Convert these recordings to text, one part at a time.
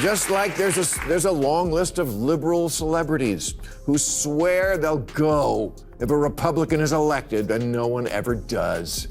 Just like there's a long list of liberal celebrities who swear they'll go if a Republican is elected, and no one ever does.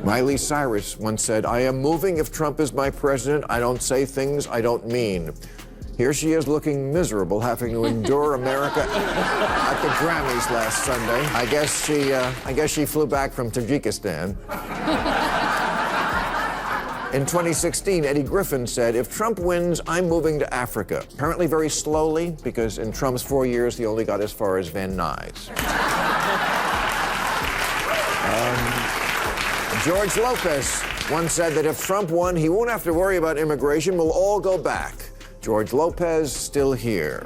Miley Cyrus once said, "I am moving if Trump is my president. I don't say things I don't mean." Here she is looking miserable, having to endure America at the Grammys last Sunday. I guess she flew back from Tajikistan. In 2016, Eddie Griffin said, "If Trump wins, I'm moving to Africa." Apparently very slowly, because in Trump's 4 years, he only got as far as Van Nuys. George Lopez once said that if Trump won, he won't have to worry about immigration. We'll all go back. George Lopez, still here.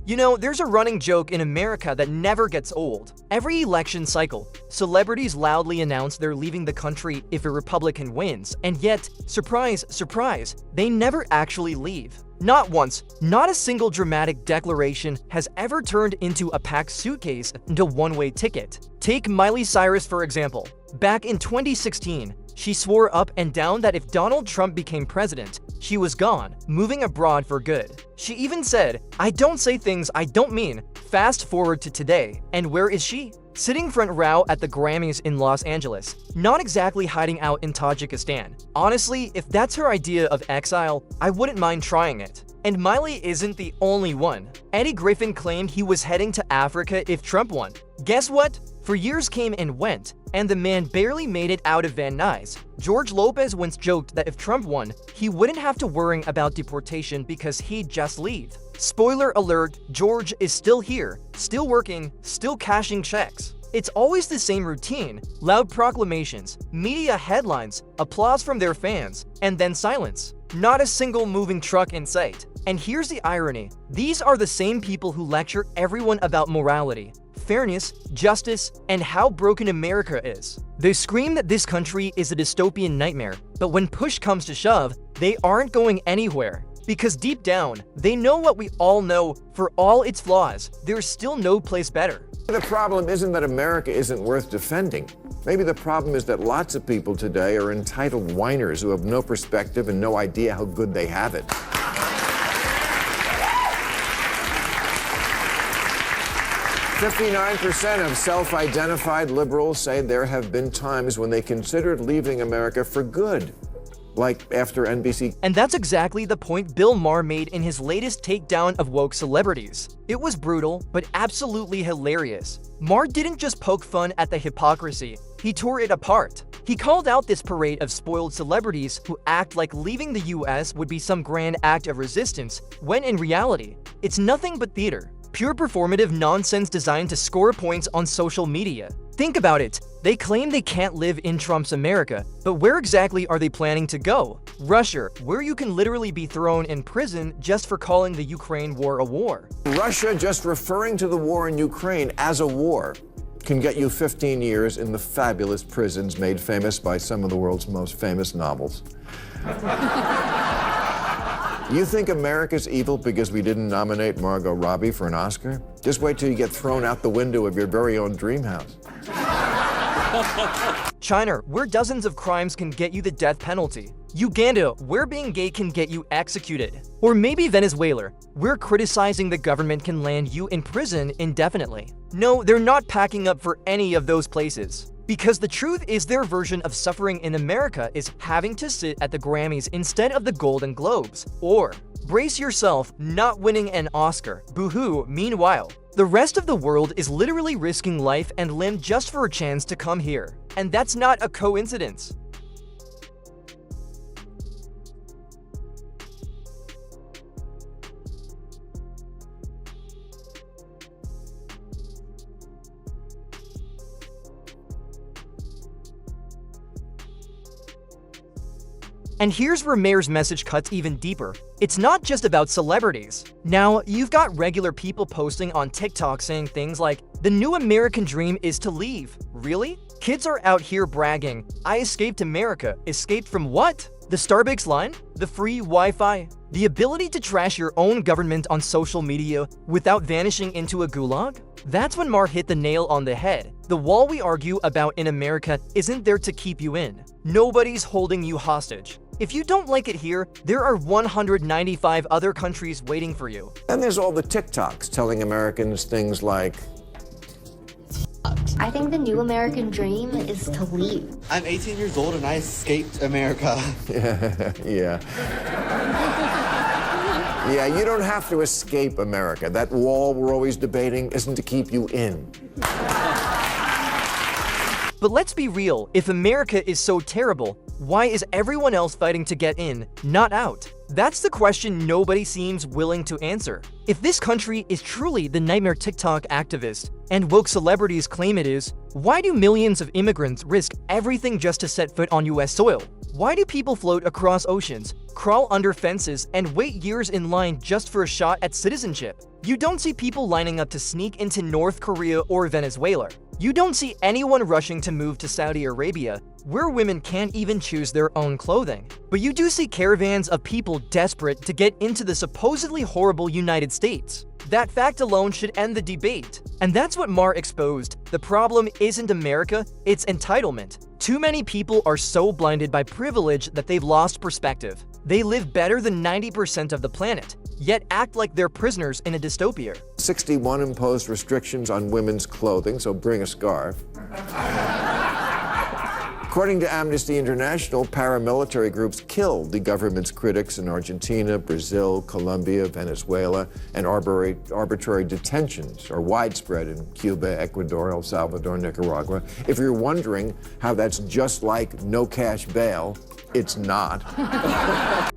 You know, there's a running joke in America that never gets old. Every election cycle, celebrities loudly announce they're leaving the country if a Republican wins, and yet, surprise, surprise, they never actually leave. Not once, not a single dramatic declaration has ever turned into a packed suitcase into a one-way ticket. Take Miley Cyrus, for example. Back in 2016, she swore up and down that if Donald Trump became president, she was gone, moving abroad for good. She even said, "I don't say things I don't mean." Fast forward to today, and where is she? Sitting front row at the Grammys in Los Angeles, not exactly hiding out in Tajikistan. Honestly, if that's her idea of exile, I wouldn't mind trying it. And Miley isn't the only one. Eddie Griffin claimed he was heading to Africa if Trump won. Guess what? For years came and went, and the man barely made it out of Van Nuys. George Lopez once joked that if Trump won, he wouldn't have to worry about deportation because he'd just leave. Spoiler alert, George is still here, still working, still cashing checks. It's always the same routine: loud proclamations, media headlines, applause from their fans, and then silence. Not a single moving truck in sight. And here's the irony: these are the same people who lecture everyone about morality, fairness, justice, and how broken America is. They scream that this country is a dystopian nightmare, but when push comes to shove, they aren't going anywhere. Because deep down, they know what we all know: for all its flaws, there's still no place better. The problem isn't that America isn't worth defending. Maybe the problem is that lots of people today are entitled whiners who have no perspective and no idea how good they have it. 59% of self-identified liberals say there have been times when they considered leaving America for good, like after NBC. And that's exactly the point Bill Maher made in his latest takedown of woke celebrities. It was brutal, but absolutely hilarious. Maher didn't just poke fun at the hypocrisy, he tore it apart. He called out this parade of spoiled celebrities who act like leaving the US would be some grand act of resistance, when in reality, it's nothing but theater. Pure performative nonsense designed to score points on social media. Think about it. They claim they can't live in Trump's America, but where exactly are they planning to go? Russia, where you can literally be thrown in prison just for calling the Ukraine war a war. Russia just referring to the war in Ukraine as a war can get you 15 years in the fabulous prisons made famous by some of the world's most famous novels. You think America's evil because we didn't nominate Margot Robbie for an Oscar? Just wait till you get thrown out the window of your very own dream house. China, where dozens of crimes can get you the death penalty. Uganda, where being gay can get you executed. Or maybe Venezuela, where criticizing the government can land you in prison indefinitely. No, they're not packing up for any of those places. Because the truth is, their version of suffering in America is having to sit at the Grammys instead of the Golden Globes. Or, brace yourself, not winning an Oscar. Boo-hoo. Meanwhile, the rest of the world is literally risking life and limb just for a chance to come here. And that's not a coincidence. And here's where Maher's message cuts even deeper. It's not just about celebrities. Now, you've got regular people posting on TikTok saying things like, "The new American dream is to leave." Really? Kids are out here bragging, "I escaped America." Escaped from what? The Starbucks line? The free Wi-Fi? The ability to trash your own government on social media without vanishing into a gulag? That's when Maher hit the nail on the head. The wall we argue about in America isn't there to keep you in. Nobody's holding you hostage. If you don't like it here, there are 195 other countries waiting for you. And there's all the TikToks telling Americans things like, I think the new American dream is to leave. I'm 18 years old and I escaped America. yeah. Yeah, you don't have to escape America. That wall we're always debating isn't to keep you in. But let's be real, if America is so terrible, why is everyone else fighting to get in, not out? That's the question nobody seems willing to answer. If this country is truly the nightmare TikTok activist and woke celebrities claim it is, why do millions of immigrants risk everything just to set foot on US soil? Why do people float across oceans, crawl under fences, and wait years in line just for a shot at citizenship? You don't see people lining up to sneak into North Korea or Venezuela. You don't see anyone rushing to move to Saudi Arabia, where women can't even choose their own clothing. But you do see caravans of people desperate to get into the supposedly horrible United States. That fact alone should end the debate. And that's what Maher exposed. The problem isn't America, it's entitlement. Too many people are so blinded by privilege that they've lost perspective. They live better than 90% of the planet, yet act like they're prisoners in a dystopia. 61 imposed restrictions on women's clothing, so bring a scarf. According to Amnesty International, paramilitary groups killed the government's critics in Argentina, Brazil, Colombia, Venezuela, and arbitrary detentions are widespread in Cuba, Ecuador, El Salvador, Nicaragua. If you're wondering how that's just like no cash bail, it's not.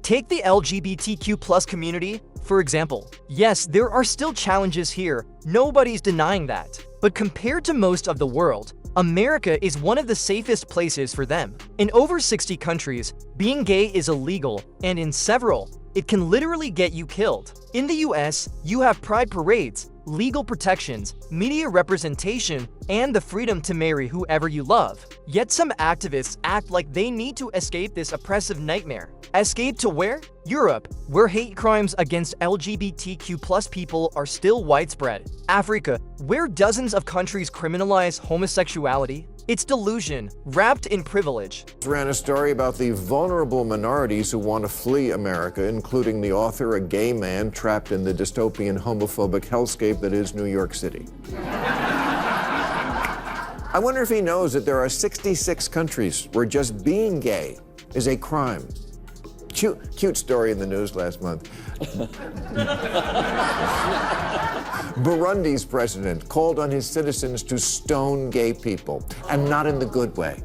Take the LGBTQ+ community, for example. Yes, there are still challenges here, nobody's denying that. But compared to most of the world, America is one of the safest places for them. In over 60 countries, being gay is illegal, and in several, it can literally get you killed. In the US, you have pride parades, legal protections, media representation, and the freedom to marry whoever you love. Yet some activists act like they need to escape this oppressive nightmare. Escape to where? Europe, where hate crimes against LGBTQ+ people are still widespread. Africa, where dozens of countries criminalize homosexuality. It's delusion, wrapped in privilege. Ran a story about the vulnerable minorities who want to flee America, including the author, a gay man trapped in the dystopian homophobic hellscape that is New York City. I wonder if he knows that there are 66 countries where just being gay is a crime. Cute story in the news last month. Burundi's president called on his citizens to stone gay people, and not in the good way.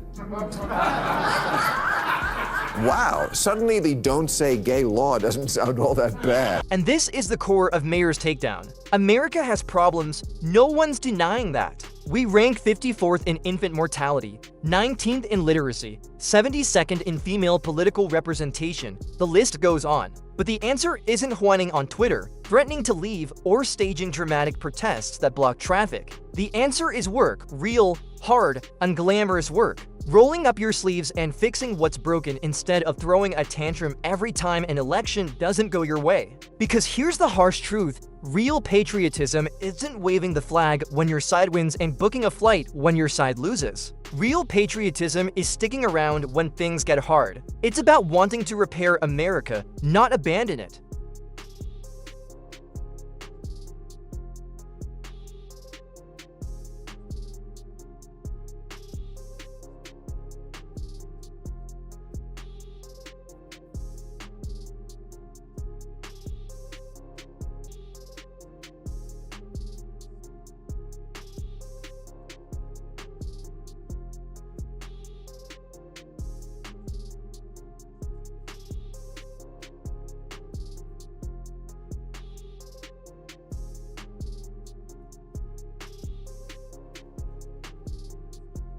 Wow, suddenly the don't say gay law doesn't sound all that bad. And this is the core of Maher's takedown. America has problems, no one's denying that. We rank 54th in infant mortality, 19th in literacy, 72nd in female political representation. The list goes on. But the answer isn't whining on Twitter, threatening to leave, or staging dramatic protests that block traffic. The answer is work, real, hard, unglamorous work. Rolling up your sleeves and fixing what's broken instead of throwing a tantrum every time an election doesn't go your way. Because here's the harsh truth, real patriotism isn't waving the flag when your side wins and booking a flight when your side loses. Real patriotism is sticking around when things get hard. It's about wanting to repair America, not abandon it.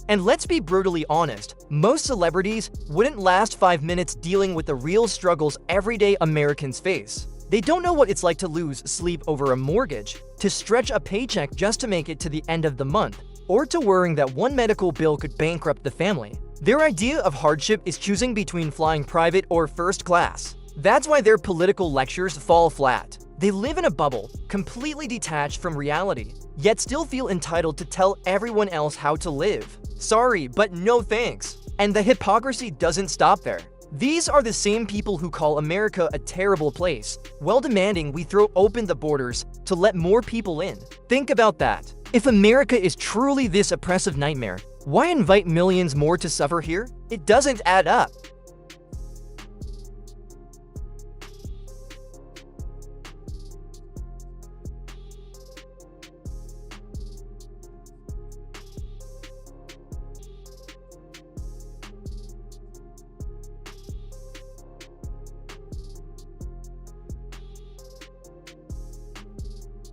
And let's be brutally honest, most celebrities wouldn't last 5 minutes dealing with the real struggles everyday Americans face. They don't know what it's like to lose sleep over a mortgage, to stretch a paycheck just to make it to the end of the month, or to worrying that one medical bill could bankrupt the family. Their idea of hardship is choosing between flying private or first class. That's why their political lectures fall flat. They live in a bubble, completely detached from reality, yet still feel entitled to tell everyone else how to live. Sorry, but no thanks. And the hypocrisy doesn't stop there. These are the same people who call America a terrible place, while demanding we throw open the borders to let more people in. Think about that. If America is truly this oppressive nightmare, why invite millions more to suffer here? It doesn't add up.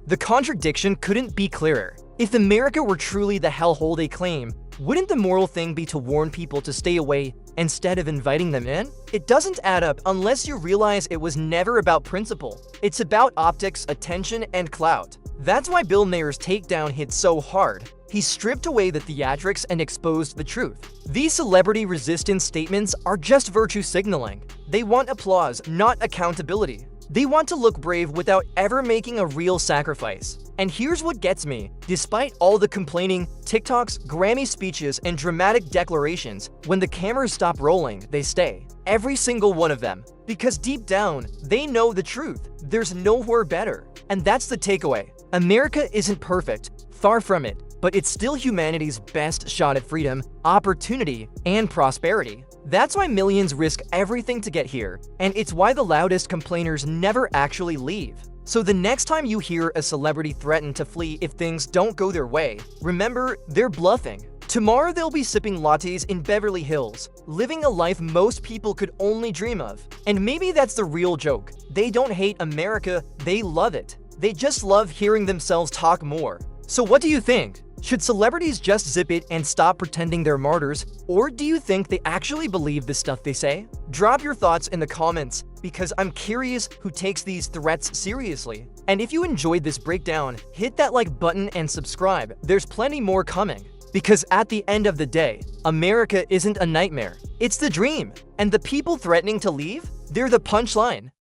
The contradiction couldn't be clearer. If America were truly the hellhole they claim, wouldn't the moral thing be to warn people to stay away instead of inviting them in? It doesn't add up unless you realize it was never about principle. It's about optics, attention, and clout. That's why Bill Maher's takedown hit so hard. He stripped away the theatrics and exposed the truth. These celebrity resistance statements are just virtue signaling. They want applause, not accountability. They want to look brave without ever making a real sacrifice. And here's what gets me. Despite all the complaining, TikToks, Grammy speeches, and dramatic declarations, when the cameras stop rolling, they stay. Every single one of them. Because deep down, they know the truth. There's nowhere better. And that's the takeaway. America isn't perfect. Far from it. But it's still humanity's best shot at freedom, opportunity, and prosperity. That's why millions risk everything to get here, and it's why the loudest complainers never actually leave. So the next time you hear a celebrity threaten to flee if things don't go their way, remember, they're bluffing. Tomorrow they'll be sipping lattes in Beverly Hills, living a life most people could only dream of. And maybe that's the real joke. They don't hate America, they love it. They just love hearing themselves talk more. So what do you think? Should celebrities just zip it and stop pretending they're martyrs, or do you think they actually believe the stuff they say? Drop your thoughts in the comments, because I'm curious who takes these threats seriously. And if you enjoyed this breakdown, hit that like button and subscribe. There's plenty more coming. Because at the end of the day, America isn't a nightmare. It's the dream. And the people threatening to leave, they're the punchline.